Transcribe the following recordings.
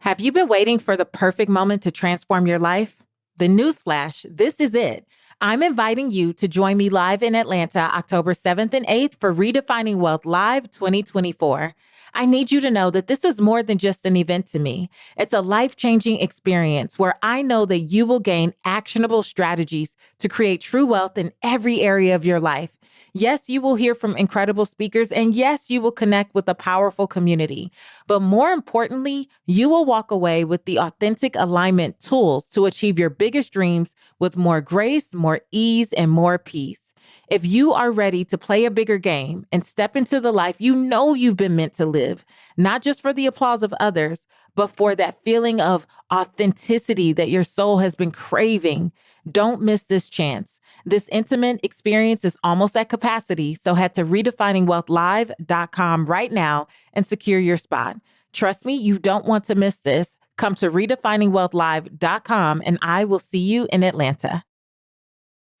Have you been waiting for the perfect moment to transform your life? The newsflash, this is it. I'm inviting you to join me live in Atlanta, October 7th and 8th for Redefining Wealth Live 2024. I need you to know that this is more than just an event to me. It's a life-changing experience where I know that you will gain actionable strategies to create true wealth in every area of your life. Yes, you will hear from incredible speakers, and yes, you will connect with a powerful community. But more importantly, you will walk away with the authentic alignment tools to achieve your biggest dreams with more grace, more ease, and more peace. If you are ready to play a bigger game and step into the life you know you've been meant to live, not just for the applause of others, but for that feeling of authenticity that your soul has been craving, don't miss this chance. This intimate experience is almost at capacity, so head to redefiningwealthlive.com right now and secure your spot. Trust me, you don't want to miss this. Come to redefiningwealthlive.com and I will see you in Atlanta.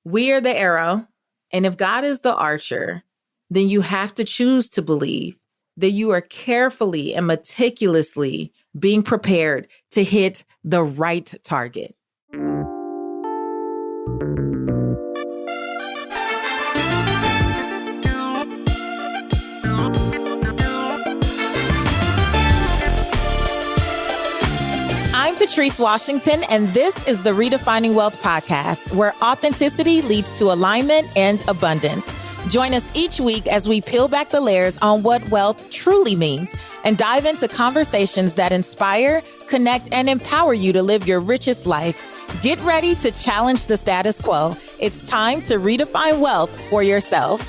We are the arrow, and if God is the archer, then you have to choose to believe that you are carefully and meticulously being prepared to hit the right target. I'm Patrice Washington, and this is the Redefining Wealth podcast, where authenticity leads to alignment and abundance. Join us each week as we peel back the layers on what wealth truly means and dive into conversations that inspire, connect, and empower you to live your richest life. Get ready to challenge the status quo. It's time to redefine wealth for yourself.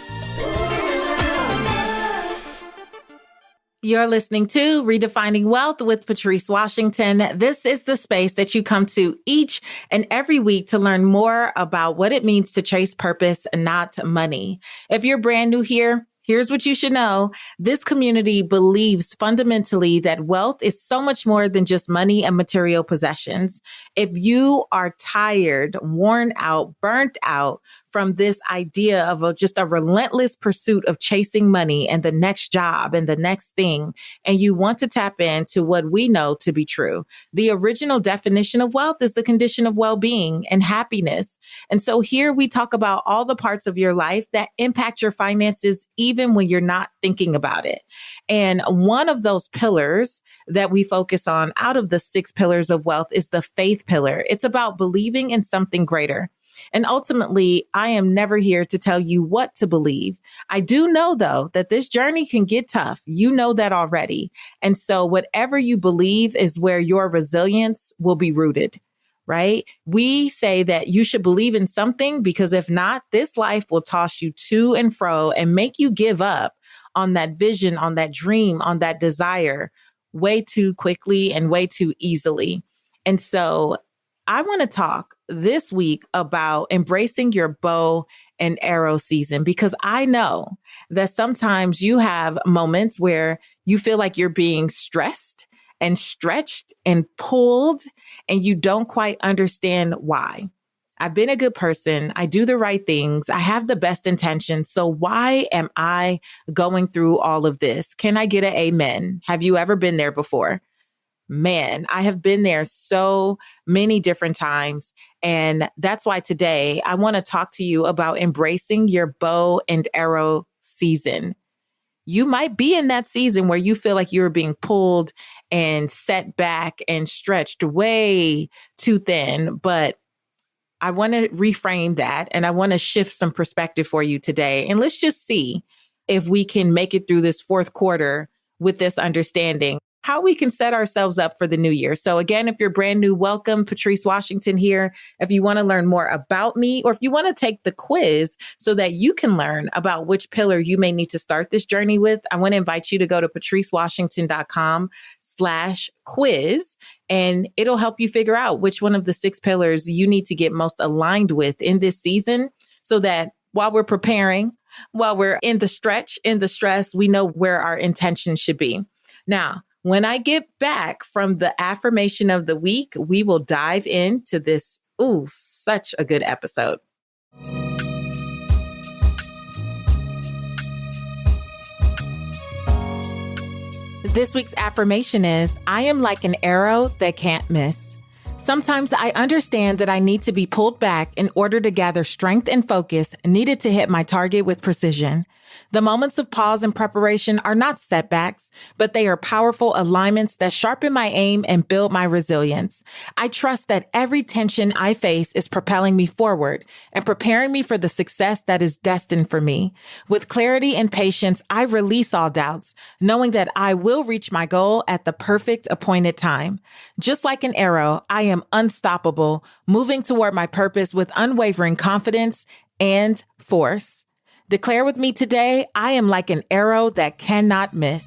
You're listening to Redefining Wealth with Patrice Washington. This is the space that you come to each and every week to learn more about what it means to chase purpose and not money. If you're brand new here, here's what you should know. This community believes fundamentally that wealth is so much more than just money and material possessions. If you are tired, worn out, burnt out from this idea of just a relentless pursuit of chasing money and the next job and the next thing, and you want to tap into what we know to be true, the original definition of wealth is the condition of well-being and happiness. And so here we talk about all the parts of your life that impact your finances, even when you're not thinking about it. And one of those pillars that we focus on out of the 6 pillars of wealth is the faith pillar. It's about believing in something greater. And ultimately, I am never here to tell you what to believe. I do know, though, that this journey can get tough. You know that already. And so whatever you believe is where your resilience will be rooted, right? We say that you should believe in something because if not, this life will toss you to and fro and make you give up on that vision, on that dream, on that desire way too quickly and way too easily. And so I want to talk this week about embracing your bow and arrow season, because I know that sometimes you have moments where you feel like you're being stressed and stretched and pulled, and you don't quite understand why. I've been a good person. I do the right things. I have the best intentions. So why am I going through all of this? Can I get an amen? Have you ever been there before? Man, I have been there so many different times. And that's why today I want to talk to you about embracing your bow and arrow season. You might be in that season where you feel like you're being pulled and set back and stretched way too thin, but I want to reframe that and I want to shift some perspective for you today. And let's just see if we can make it through this 4th quarter with this understanding, how we can set ourselves up for the new year. So again, if you're brand new, welcome. Patrice Washington here. If you want to learn more about me, or if you want to take the quiz so that you can learn about which pillar you may need to start this journey with, I want to invite you to go to patricewashington.com/quiz, and it'll help you figure out which one of the 6 pillars you need to get most aligned with in this season, so that while we're preparing, while we're in the stretch, in the stress, we know where our intention should be. Now, when I get back from the affirmation of the week, we will dive into this. Ooh, such a good episode. This week's affirmation is, I am like an arrow that can't miss. Sometimes I understand that I need to be pulled back in order to gather strength and focus needed to hit my target with precision. The moments of pause and preparation are not setbacks, but they are powerful alignments that sharpen my aim and build my resilience. I trust that every tension I face is propelling me forward and preparing me for the success that is destined for me. With clarity and patience, I release all doubts, knowing that I will reach my goal at the perfect appointed time. Just like an arrow, I am unstoppable, moving toward my purpose with unwavering confidence and force. Declare with me today, I am like an arrow that cannot miss.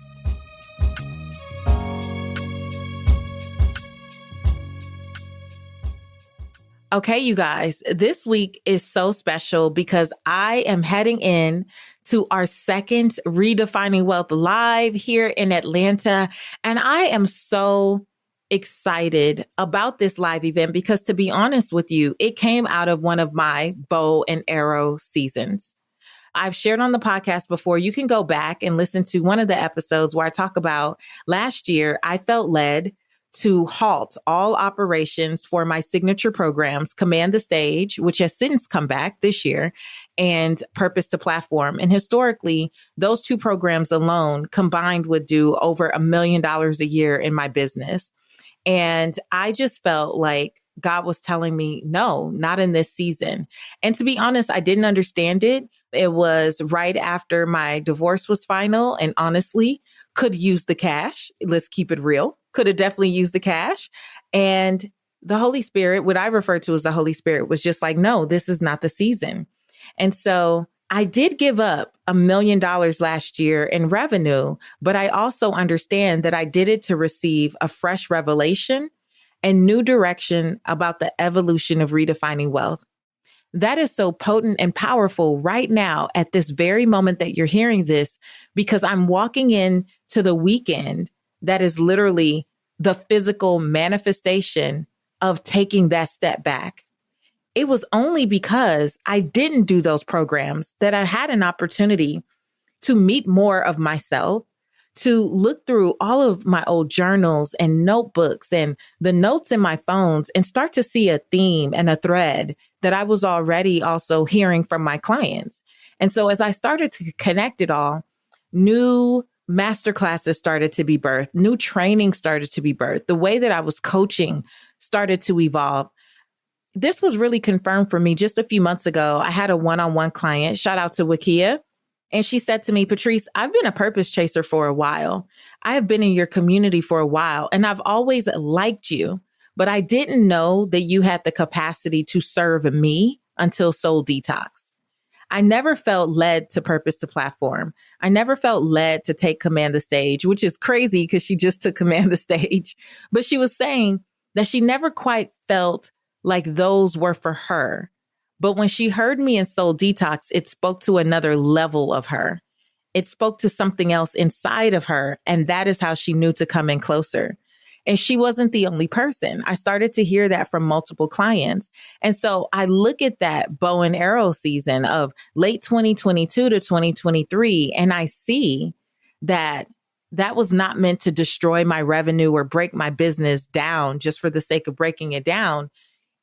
Okay, you guys, this week is so special because I am heading in to our second Redefining Wealth Live here in Atlanta. And I am so excited about this live event because, to be honest with you, it came out of one of my bow and arrow seasons. I've shared on the podcast before. You can go back and listen to one of the episodes where I talk about last year, I felt led to halt all operations for my signature programs, Command the Stage, which has since come back this year, and Purpose to Platform. And historically, those two programs alone combined would do over $1 million a year in my business. And I just felt like God was telling me, no, not in this season. And to be honest, I didn't understand it. It was right after my divorce was final, and honestly, could use the cash. Let's keep it real. Could have definitely used the cash. And the Holy Spirit, what I refer to as the Holy Spirit, was just like, no, this is not the season. And so I did give up $1 million last year in revenue, but I also understand that I did it to receive a fresh revelation and new direction about the evolution of redefining wealth. That is so potent and powerful right now at this very moment that you're hearing this, because I'm walking in to the weekend that is literally the physical manifestation of taking that step back. It was only because I didn't do those programs that I had an opportunity to meet more of myself, to look through all of my old journals and notebooks and the notes in my phones and start to see a theme and a thread that I was already also hearing from my clients. And so as I started to connect it all, new masterclasses started to be birthed, new training started to be birthed. The way that I was coaching started to evolve. This was really confirmed for me just a few months ago. I had a one-on-one client, shout out to Wakia. And she said to me, Patrice, I've been a purpose chaser for a while. I have been in your community for a while, and I've always liked you, but I didn't know that you had the capacity to serve me until Soul Detox. I never felt led to Purpose to Platform. I never felt led to take Command the Stage, which is crazy because she just took Command the Stage. But she was saying that she never quite felt like those were for her. But when she heard me in Soul Detox, it spoke to another level of her. It spoke to something else inside of her. And that is how she knew to come in closer. And she wasn't the only person. I started to hear that from multiple clients. And so I look at that bow and arrow season of late 2022 to 2023, and I see that that was not meant to destroy my revenue or break my business down just for the sake of breaking it down.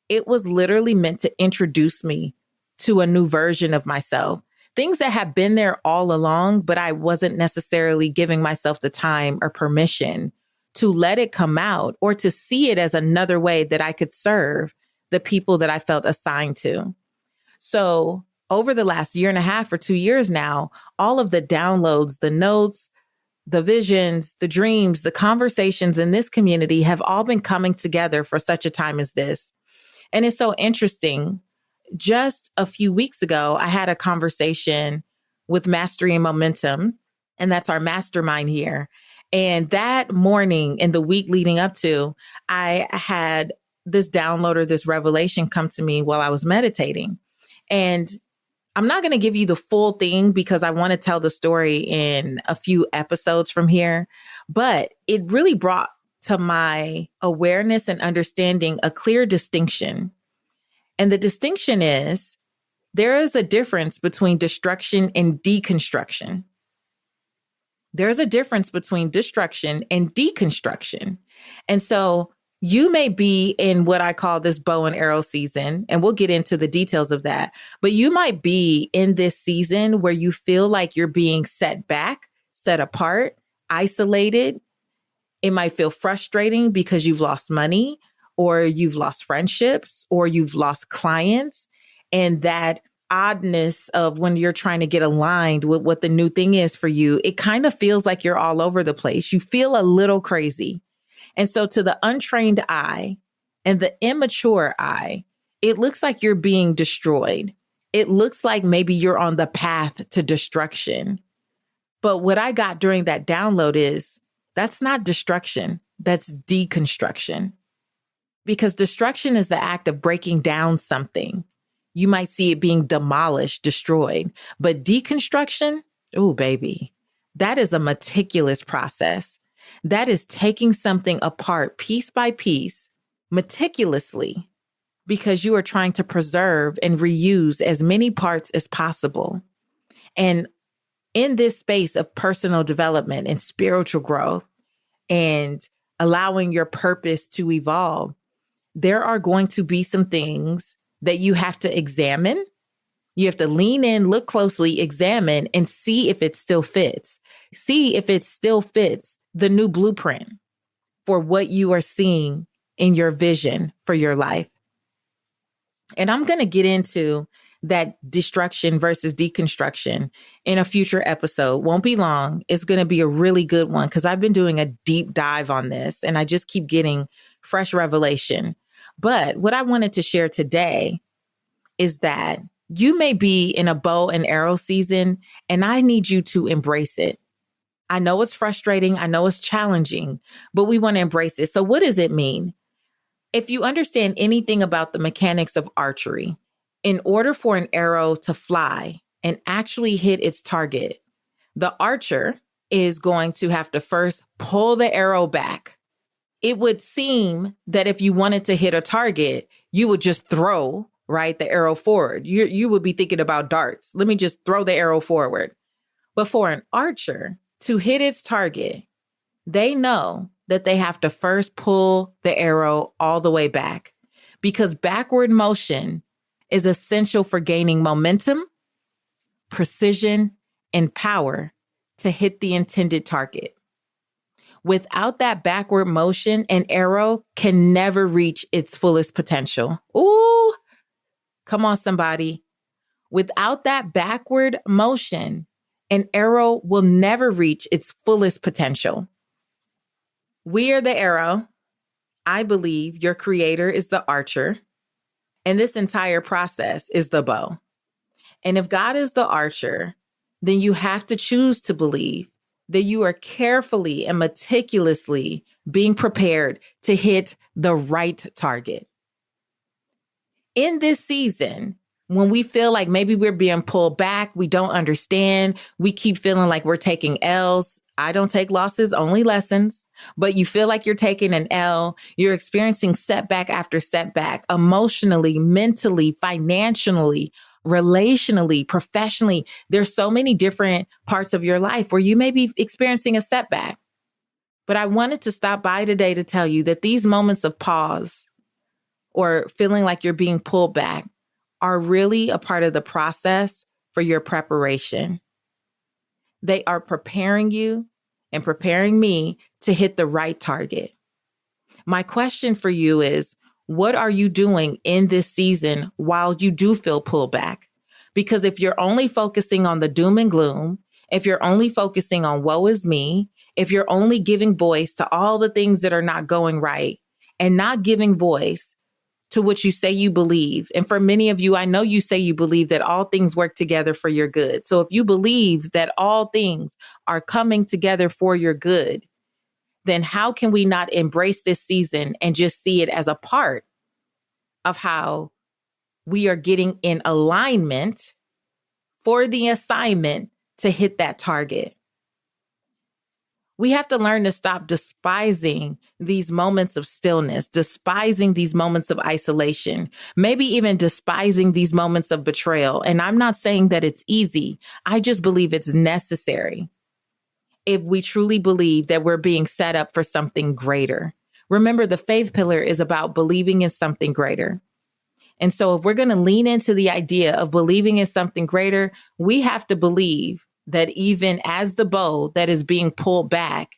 It was literally meant to introduce me to a new version of myself. Things that have been there all along, but I wasn't necessarily giving myself the time or permission to let it come out or to see it as another way that I could serve the people that I felt assigned to. So over the last year and a half or 2 years now, all of the downloads, the notes, the visions, the dreams, the conversations in this community have all been coming together for such a time as this. And it's so interesting. Just a few weeks ago, I had a conversation with Mastery and Momentum, and that's our mastermind here. And that morning and the week leading up to, I had this download or this revelation come to me while I was meditating. And I'm not going to give you the full thing because I want to tell the story in a few episodes from here, but it really brought to my awareness and understanding a clear distinction. And the distinction is there is a difference between destruction and deconstruction. There's a difference between destruction and deconstruction. And so you may be in what I call this bow and arrow season, and we'll get into the details of that. But you might be in this season where you feel like you're being set back, set apart, isolated. It might feel frustrating because you've lost money, or you've lost friendships, or you've lost clients. And that oddness of when you're trying to get aligned with what the new thing is for you, it kind of feels like you're all over the place. You feel a little crazy. And so to the untrained eye and the immature eye, it looks like you're being destroyed. It looks like maybe you're on the path to destruction. But what I got during that download is that's not destruction. That's deconstruction. Because destruction is the act of breaking down something. You might see it being demolished, destroyed. But deconstruction, oh, baby, that is a meticulous process. That is taking something apart piece by piece, meticulously, because you are trying to preserve and reuse as many parts as possible. And in this space of personal development and spiritual growth and allowing your purpose to evolve, there are going to be some things that you have to examine. You have to lean in, look closely, examine, and see if it still fits. See if it still fits the new blueprint for what you are seeing in your vision for your life. And I'm going to get into that destruction versus deconstruction in a future episode. Won't be long. It's going to be a really good one because I've been doing a deep dive on this and I just keep getting fresh revelation. But what I wanted to share today is that you may be in a bow and arrow season, and I need you to embrace it. I know it's frustrating. I know it's challenging, but we want to embrace it. So what does it mean? If you understand anything about the mechanics of archery, in order for an arrow to fly and actually hit its target, the archer is going to have to first pull the arrow back. It would seem that if you wanted to hit a target, you would just throw, right, the arrow forward. You would be thinking about darts. Let me just throw the arrow forward. But for an archer to hit its target, they know that they have to first pull the arrow all the way back because backward motion is essential for gaining momentum, precision, and power to hit the intended target. Without that backward motion, an arrow can never reach its fullest potential. Ooh, come on, somebody. Without that backward motion, an arrow will never reach its fullest potential. We are the arrow. I believe your creator is the archer. And this entire process is the bow. And if God is the archer, then you have to choose to believe that you are carefully and meticulously being prepared to hit the right target. In this season, when we feel like maybe we're being pulled back, we don't understand, we keep feeling like we're taking L's. I don't take losses, only lessons. But you feel like you're taking an L, you're experiencing setback after setback, emotionally, mentally, financially, relationally, professionally. There's so many different parts of your life where you may be experiencing a setback. But I wanted to stop by today to tell you that these moments of pause or feeling like you're being pulled back are really a part of the process for your preparation. They are preparing you and preparing me to hit the right target. My question for you is, what are you doing in this season while you do feel pulled back? Because if you're only focusing on the doom and gloom, if you're only focusing on woe is me, if you're only giving voice to all the things that are not going right and not giving voice to what you say you believe. And for many of you, I know you say you believe that all things work together for your good. So if you believe that all things are coming together for your good, then how can we not embrace this season and just see it as a part of how we are getting in alignment for the assignment to hit that target? We have to learn to stop despising these moments of stillness, despising these moments of isolation, maybe even despising these moments of betrayal. And I'm not saying that it's easy. I just believe it's necessary. if we truly believe that we're being set up for something greater. Remember, the faith pillar is about believing in something greater. And so if we're going to lean into the idea of believing in something greater, we have to believe that even as the bow that is being pulled back,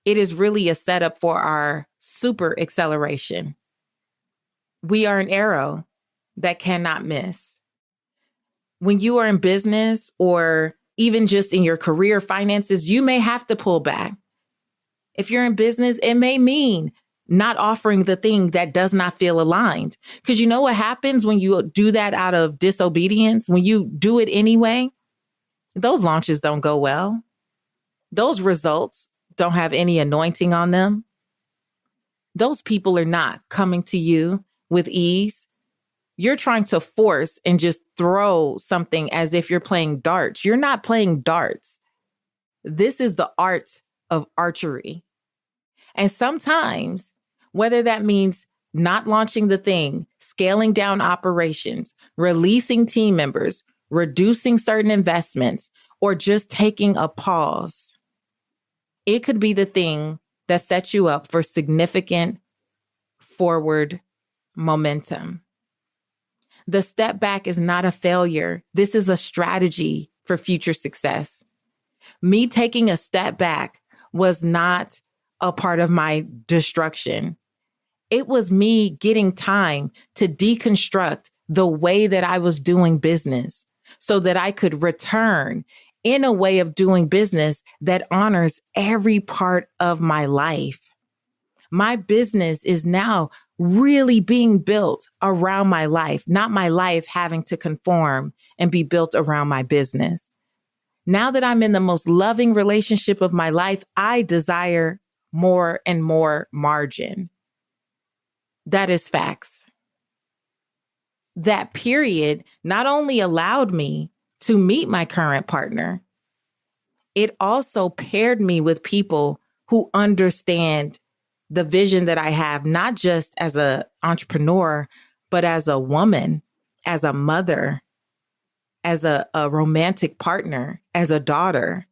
it is really a setup for our super acceleration. We are an arrow that cannot miss. When you are in business or even just in your career finances, you may have to pull back. If you're in business, it may mean not offering the thing that does not feel aligned. Because you know what happens when you do that out of disobedience? When you do it anyway, those launches don't go well. Those results don't have any anointing on them. Those people are not coming to you with ease. You're trying to force and just throw something as if you're playing darts. You're not playing darts. This is the art of archery. And sometimes, whether that means not launching the thing, scaling down operations, releasing team members, reducing certain investments, or just taking a pause, it could be the thing that sets you up for significant forward momentum. The step back is not a failure. This is a strategy for future success. Me taking a step back was not a part of my destruction. It was me getting time to deconstruct the way that I was doing business so that I could return in a way of doing business that honors every part of my life. My business is now really being built around my life, not my life having to conform and be built around my business. Now that I'm in the most loving relationship of my life, I desire more and more margin. That is facts. That period not only allowed me to meet my current partner, it also paired me with people who understand the vision that I have, not just as an entrepreneur, but as a woman, as a mother, as a romantic partner, as a daughter.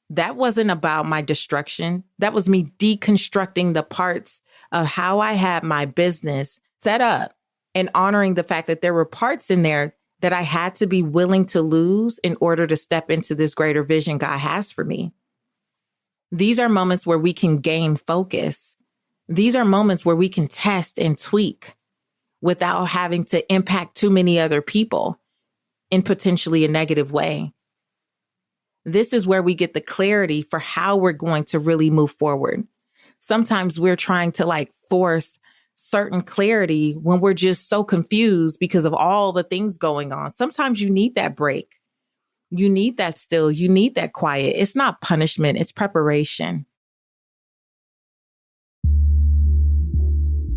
That wasn't about my destruction. That was me deconstructing the parts of how I had my business set up and honoring the fact that there were parts in there that I had to be willing to lose in order to step into this greater vision God has for me. These are moments where we can gain focus. These are moments where we can test and tweak without having to impact too many other people in potentially a negative way. This is where we get the clarity for how we're going to really move forward. Sometimes we're trying to force certain clarity when we're just so confused because of all the things going on. Sometimes you need that break. You need that still. You need that quiet. It's not punishment. It's preparation.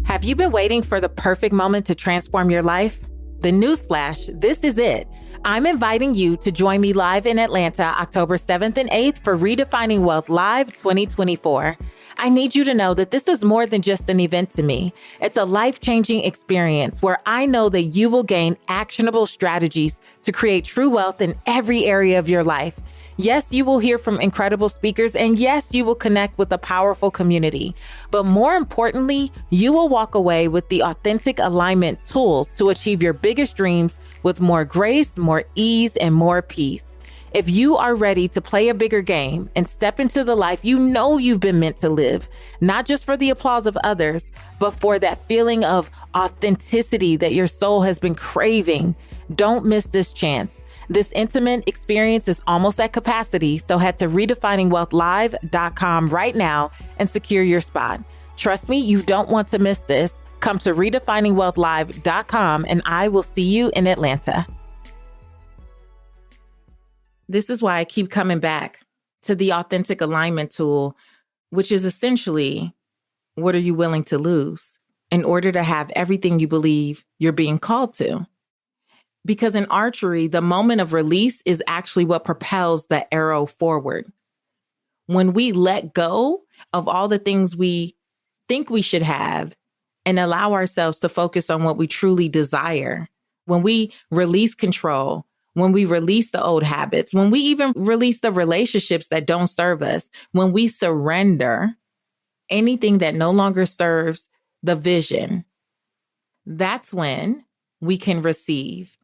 Have you been waiting for the perfect moment to transform your life? The newsflash, this is it. I'm inviting you to join me live in Atlanta, October 7th and 8th for Redefining Wealth Live 2024. I need you to know that this is more than just an event to me. It's a life-changing experience where I know that you will gain actionable strategies to create true wealth in every area of your life. Yes, you will hear from incredible speakers, and yes, you will connect with a powerful community. But more importantly, you will walk away with the authentic alignment tools to achieve your biggest dreams with more grace, more ease, and more peace. If you are ready to play a bigger game and step into the life you know you've been meant to live, not just for the applause of others, but for that feeling of authenticity that your soul has been craving, don't miss this chance. This intimate experience is almost at capacity, so head to redefiningwealthlive.com right now and secure your spot. Trust me, you don't want to miss this. Come to redefiningwealthlive.com and I will see you in Atlanta. This is why I keep coming back to the authentic alignment tool, which is essentially, what are you willing to lose in order to have everything you believe you're being called to? Because in archery, the moment of release is actually what propels the arrow forward. When we let go of all the things we think we should have and allow ourselves to focus on what we truly desire, when we release control, when we release the old habits, when we even release the relationships that don't serve us, when we surrender anything that no longer serves the vision, that's when we can receive.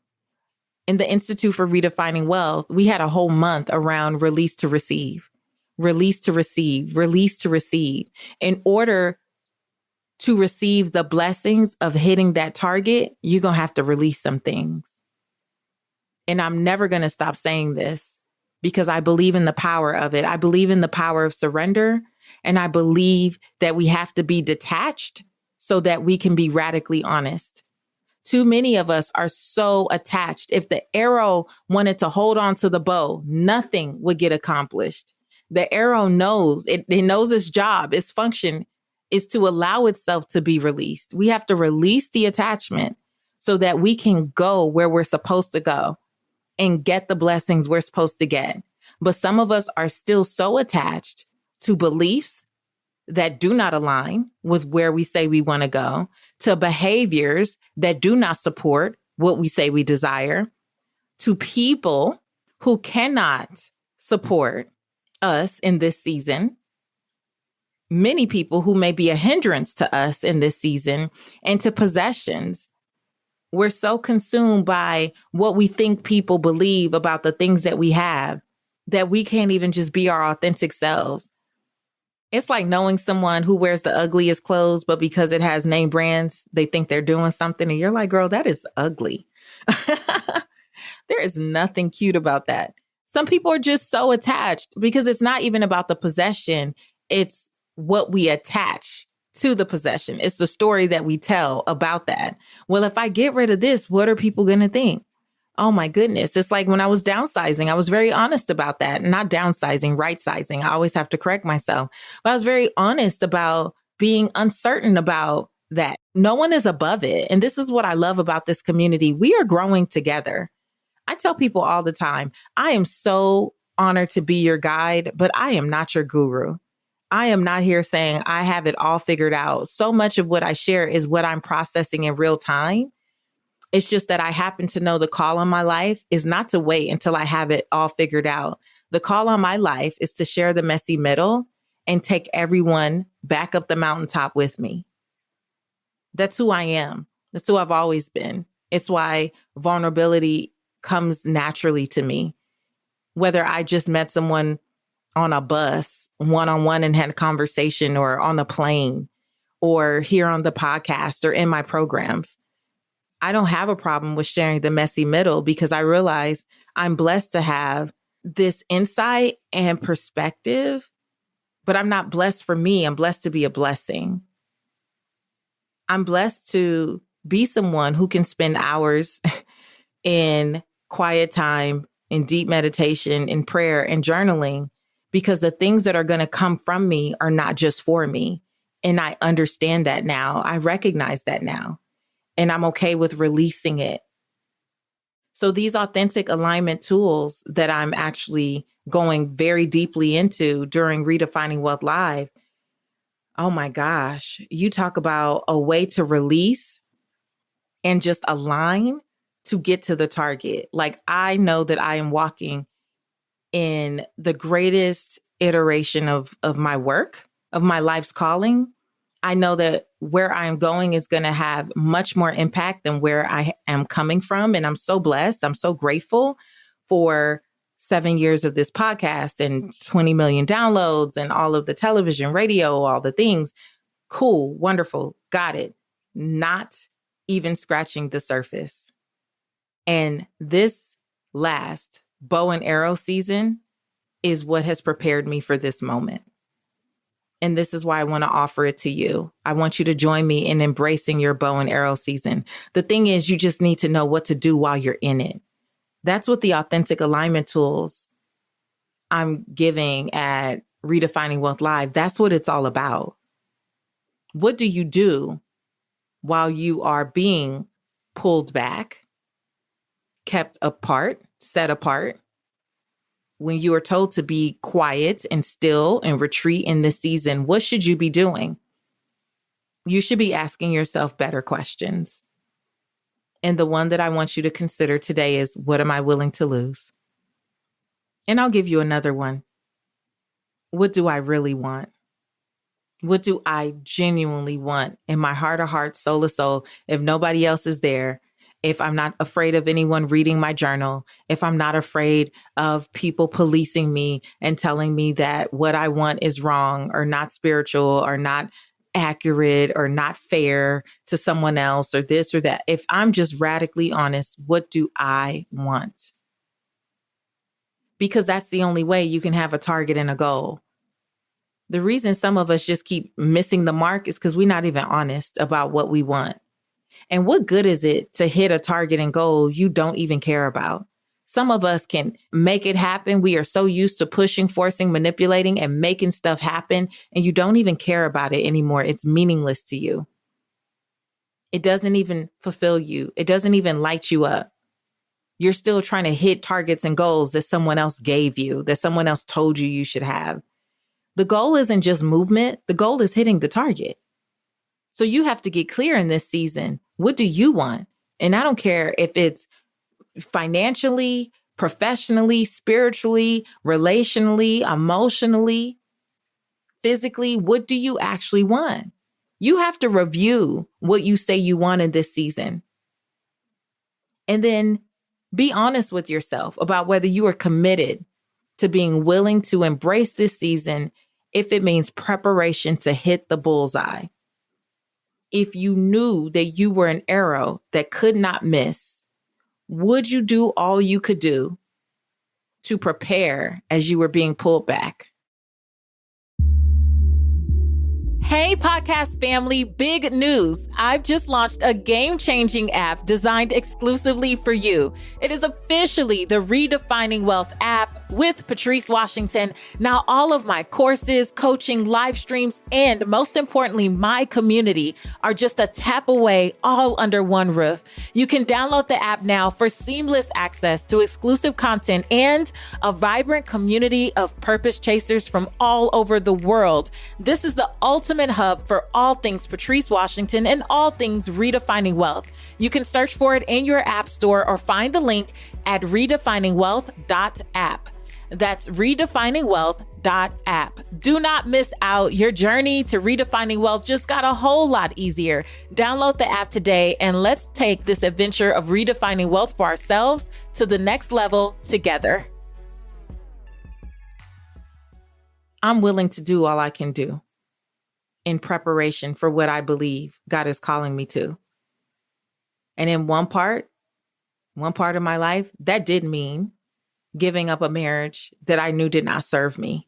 In the Institute for Redefining Wealth, we had a whole month around release to receive, release to receive, release to receive. In order to receive the blessings of hitting that target, you're going to have to release some things. And I'm never going to stop saying this because I believe in the power of it. I believe in the power of surrender. And I believe that we have to be detached so that we can be radically honest. Too many of us are so attached. If the arrow wanted to hold on to the bow, nothing would get accomplished. The arrow knows, it knows its job, its function is to allow itself to be released. We have to release the attachment so that we can go where we're supposed to go and get the blessings we're supposed to get. But some of us are still so attached to beliefs that do not align with where we say we want to go, to behaviors that do not support what we say we desire, to people who cannot support us in this season, many people who may be a hindrance to us in this season, and to possessions. We're so consumed by what we think people believe about the things that we have that we can't even just be our authentic selves. It's like knowing someone who wears the ugliest clothes, but because it has name brands, they think they're doing something. And you're like, girl, that is ugly. There is nothing cute about that. Some people are just so attached because it's not even about the possession. It's what we attach to the possession. It's the story that we tell about that. Well, if I get rid of this, what are people going to think? Oh my goodness. It's like when I was downsizing, I was very honest about that. Not downsizing, right sizing. I always have to correct myself. But I was very honest about being uncertain about that. No one is above it. And this is what I love about this community. We are growing together. I tell people all the time, I am so honored to be your guide, but I am not your guru. I am not here saying I have it all figured out. So much of what I share is what I'm processing in real time. It's just that I happen to know the call on my life is not to wait until I have it all figured out. The call on my life is to share the messy middle and take everyone back up the mountaintop with me. That's who I am. That's who I've always been. It's why vulnerability comes naturally to me. Whether I just met someone on a bus, one-on-one and had a conversation, or on a plane, or here on the podcast, or in my programs. I don't have a problem with sharing the messy middle because I realize I'm blessed to have this insight and perspective, but I'm not blessed for me. I'm blessed to be a blessing. I'm blessed to be someone who can spend hours in quiet time, in deep meditation, in prayer and journaling, because the things that are going to come from me are not just for me. And I understand that now. I recognize that now. And I'm okay with releasing it. So these authentic alignment tools that I'm actually going very deeply into during Redefining Wealth Live, oh my gosh, you talk about a way to release and just align to get to the target. Like, I know that I am walking in the greatest iteration of my work, of my life's calling. I know that where I'm going is going to have much more impact than where I am coming from. And I'm so blessed. I'm so grateful for 7 years of this podcast and 20 million downloads and all of the television, radio, all the things. Cool, wonderful, got it. Not even scratching the surface. And this last bow and arrow season is what has prepared me for this moment. And this is why I want to offer it to you. I want you to join me in embracing your bow and arrow season. The thing is, you just need to know what to do while you're in it. That's what the authentic alignment tools I'm giving at Redefining Wealth Live, that's what it's all about. What do you do while you are being pulled back, kept apart, set apart? When you are told to be quiet and still and retreat in this season, what should you be doing? You should be asking yourself better questions. And the one that I want you to consider today is, what am I willing to lose? And I'll give you another one. What do I really want? What do I genuinely want in my heart of hearts, soul of soul? If nobody else is there, if I'm not afraid of anyone reading my journal, if I'm not afraid of people policing me and telling me that what I want is wrong or not spiritual or not accurate or not fair to someone else or this or that. If I'm just radically honest, what do I want? Because that's the only way you can have a target and a goal. The reason some of us just keep missing the mark is because we're not even honest about what we want. And what good is it to hit a target and goal you don't even care about? Some of us can make it happen. We are so used to pushing, forcing, manipulating, and making stuff happen, and you don't even care about it anymore. It's meaningless to you. It doesn't even fulfill you. It doesn't even light you up. You're still trying to hit targets and goals that someone else gave you, that someone else told you should have. The goal isn't just movement. The goal is hitting the target. So you have to get clear in this season. What do you want? And I don't care if it's financially, professionally, spiritually, relationally, emotionally, physically. What do you actually want? You have to review what you say you want in this season. And then be honest with yourself about whether you are committed to being willing to embrace this season if it means preparation to hit the bullseye. If you knew that you were an arrow that could not miss, would you do all you could do to prepare as you were being pulled back? Hey, podcast family, big news. I've just launched a game-changing app designed exclusively for you. It is officially the Redefining Wealth app with Patrice Washington. Now, all of my courses, coaching, live streams, and most importantly, my community are just a tap away, all under one roof. You can download the app now for seamless access to exclusive content and a vibrant community of purpose chasers from all over the world. This is the ultimate hub for all things Patrice Washington and all things Redefining Wealth. You can search for it in your app store or find the link at redefiningwealth.app. That's redefiningwealth.app. Do not miss out. Your journey to redefining wealth just got a whole lot easier. Download the app today and let's take this adventure of redefining wealth for ourselves to the next level together. I'm willing to do all I can do in preparation for what I believe God is calling me to. And in one part of my life, that did mean giving up a marriage that I knew did not serve me.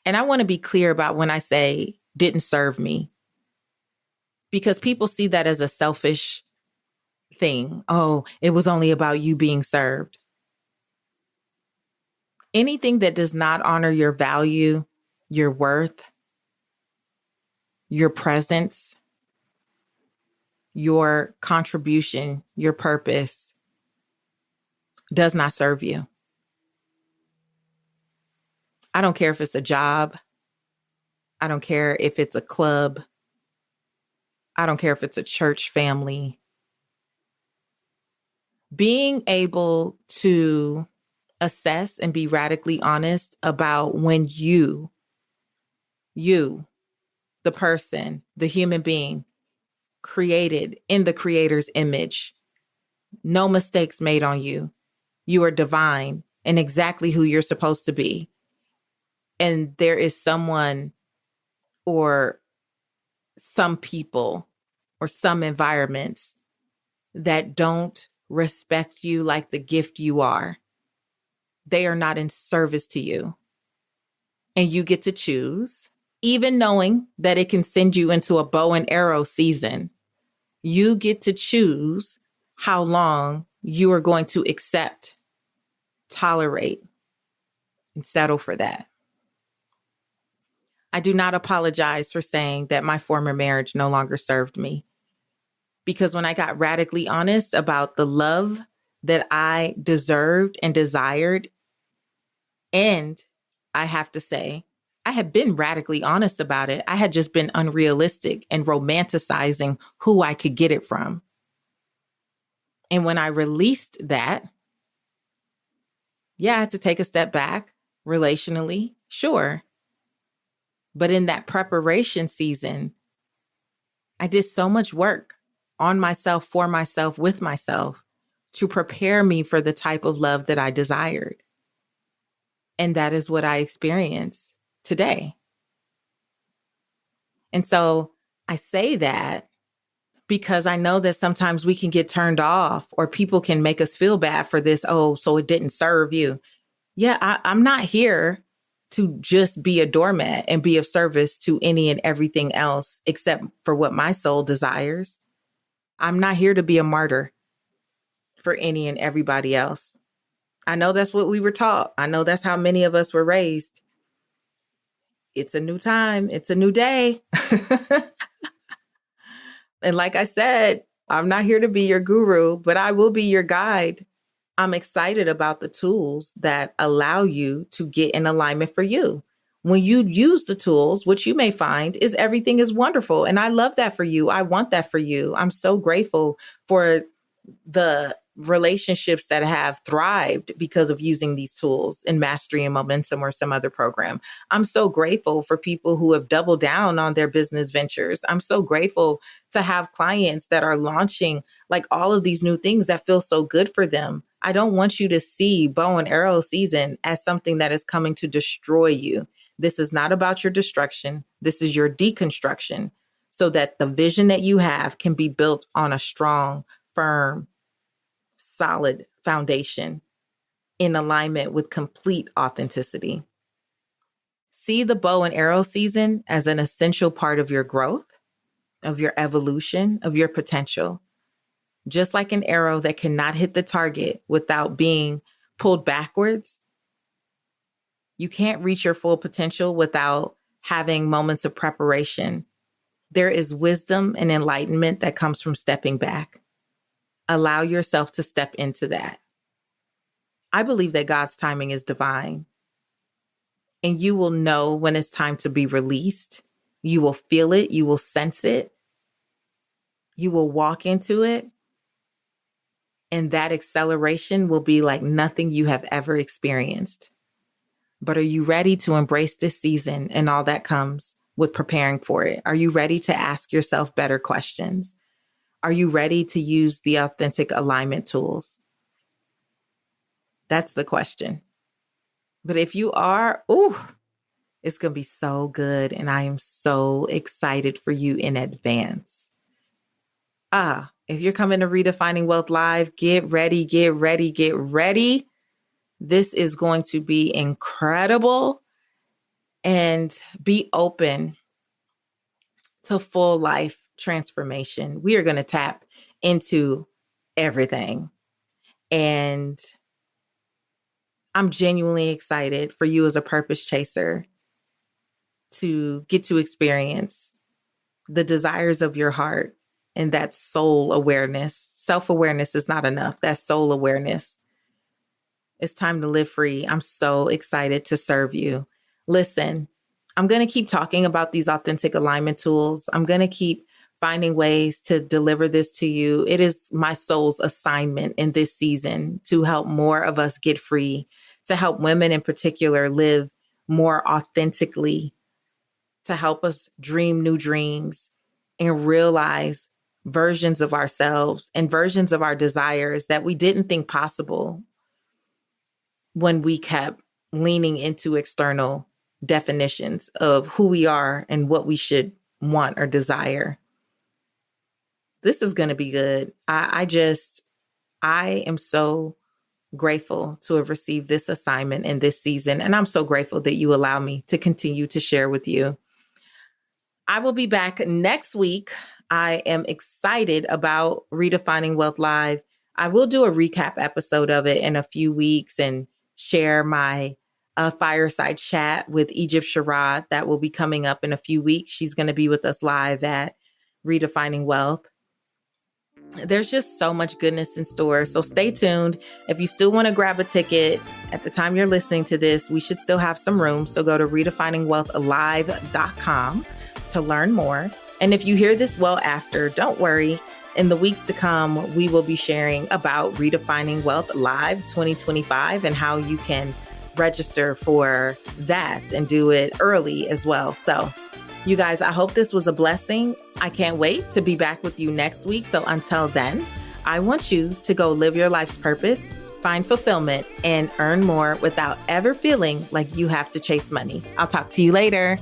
And I want to be clear about when I say didn't serve me, because people see that as a selfish thing. Oh, it was only about you being served. Anything that does not honor your value, your worth, your presence, your contribution, your purpose does not serve you. I don't care if it's a job. I don't care if it's a club. I don't care if it's a church family. Being able to assess and be radically honest about when you, the person, the human being, created in the Creator's image, no mistakes made on you. You are divine and exactly who you're supposed to be. And there is someone or some people or some environments that don't respect you like the gift you are. They are not in service to you. And you get to choose, even knowing that it can send you into a bow and arrow season. You get to choose how long you are going to accept, tolerate, and settle for that. I do not apologize for saying that my former marriage no longer served me. Because when I got radically honest about the love that I deserved and desired, and I have to say, I had been radically honest about it. I had just been unrealistic and romanticizing who I could get it from. And when I released that, yeah, I had to take a step back relationally, sure. But in that preparation season, I did so much work on myself, for myself, with myself to prepare me for the type of love that I desired. And that is what I experience today. And so I say that because I know that sometimes we can get turned off or people can make us feel bad for this. Oh, so it didn't serve you. Yeah, I'm not here to just be a doormat and be of service to any and everything else except for what my soul desires. I'm not here to be a martyr for any and everybody else. I know that's what we were taught. I know that's how many of us were raised. It's a new time. It's a new day. And like I said, I'm not here to be your guru, but I will be your guide. I'm excited about the tools that allow you to get in alignment for you. When you use the tools, what you may find is everything is wonderful. And I love that for you. I want that for you. I'm so grateful for the relationships that have thrived because of using these tools in Mastery and Momentum or some other program. I'm so grateful for people who have doubled down on their business ventures. I'm so grateful to have clients that are launching like all of these new things that feel so good for them. I don't want you to see bow and arrow season as something that is coming to destroy you. This is not about your destruction. This is your deconstruction so that the vision that you have can be built on a strong, firm, solid foundation in alignment with complete authenticity. See the bow and arrow season as an essential part of your growth, of your evolution, of your potential. Just like an arrow that cannot hit the target without being pulled backwards, you can't reach your full potential without having moments of preparation. There is wisdom and enlightenment that comes from stepping back. Allow yourself to step into that. I believe that God's timing is divine, and you will know when it's time to be released. You will feel it. You will sense it. You will walk into it. And that acceleration will be like nothing you have ever experienced. But are you ready to embrace this season and all that comes with preparing for it? Are you ready to ask yourself better questions? Are you ready to use the authentic alignment tools? That's the question. But if you are, it's going to be so good. And I am so excited for you in advance. If you're coming to Redefining Wealth Live, get ready, get ready, get ready. This is going to be incredible. And be open to full life transformation. We are going to tap into everything. And I'm genuinely excited for you as a purpose chaser to get to experience the desires of your heart and that soul awareness. Self-awareness is not enough. That soul awareness. It's time to live free. I'm so excited to serve you. Listen, I'm going to keep talking about these authentic alignment tools. I'm going to keep finding ways to deliver this to you. It is my soul's assignment in this season to help more of us get free, to help women in particular live more authentically, to help us dream new dreams and realize versions of ourselves and versions of our desires that we didn't think possible when we kept leaning into external definitions of who we are and what we should want or desire. This is going to be good. I am so grateful to have received this assignment in this season. And I'm so grateful that you allow me to continue to share with you. I will be back next week. I am excited about Redefining Wealth Live. I will do a recap episode of it in a few weeks and share my fireside chat with Egypt Sherrod that will be coming up in a few weeks. She's going to be with us live at Redefining Wealth. There's just so much goodness in store. So stay tuned. If you still want to grab a ticket at the time you're listening to this, we should still have some room. So go to redefiningwealthlive.com to learn more. And if you hear this well after, don't worry. In the weeks to come, we will be sharing about Redefining Wealth Live 2025 and how you can register for that and do it early as well. So you guys, I hope this was a blessing. I can't wait to be back with you next week. So until then, I want you to go live your life's purpose, find fulfillment, and earn more without ever feeling like you have to chase money. I'll talk to you later.